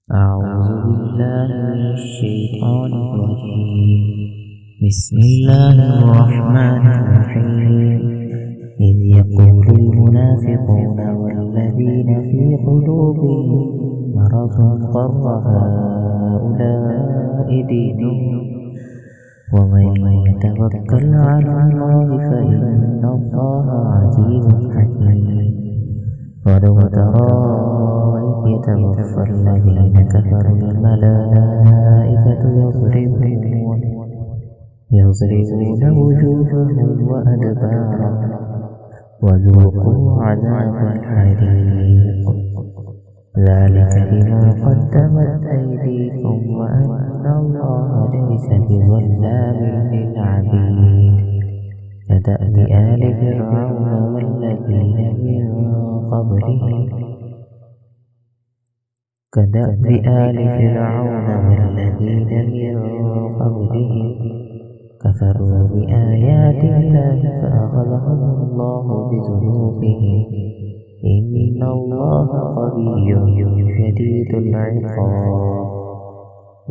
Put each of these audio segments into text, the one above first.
أعوذ بالله من الشيطان الرجيم. بسم الله الرحمن الرحيم. إذ يقول المنافقون والذين في قلوبهم مرض غر هؤلاء دينهم ومن يتوكل على الله فإن الله عزيز حكيم. ولو ترى إذ يتوفى الذين كفروا الملائكة يضربون وجوههم وأدبارهم وذوقوا عذاب الحريق ذلك بما قدمت أيديكم وأن الله ليس بظلام للعبيد. كدأب آل فرعون والذين من قبلهم كفروا بآيات الله فأخذهم الله بذنوبهم إن الله قوي شديد العقاب.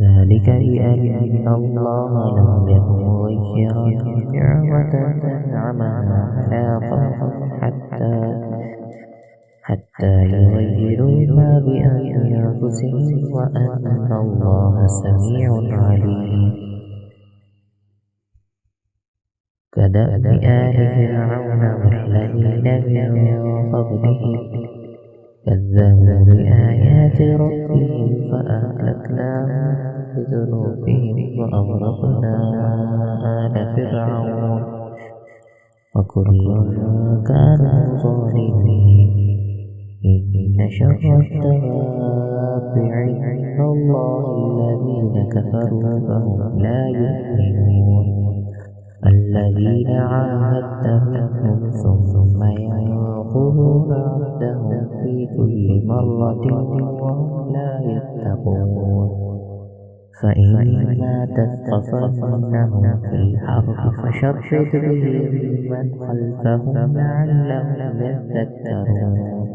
ذلك بأن الله لم يكن مغيرا نعمة أنعمها على قوم حتى يغيروا ما بأنفسهم وأن الله سميع عليم. كدأب آل فرعون والذين من قبلهم كذبوا بآيات ربهم فأهلكناهم بذنوبهم وأغرقنا آل فرعون وكل كانوا ظالمين. إن شر الدواب عند الله الذين كفروا فهم لا يؤمنون. الذين عاهدت منهم ثم ينقضون عهدهم في كل مرة وهم لا يتقون. فإما تثقفنهم في الحرب فشرد بهم من خلفهم لعلهم يذكرون.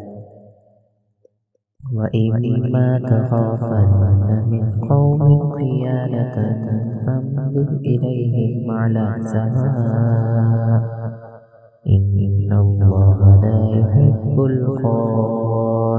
وإما تخافن من قوم خيانة فانبذ إليهم على سواء إن الله لا يحب الخائنين.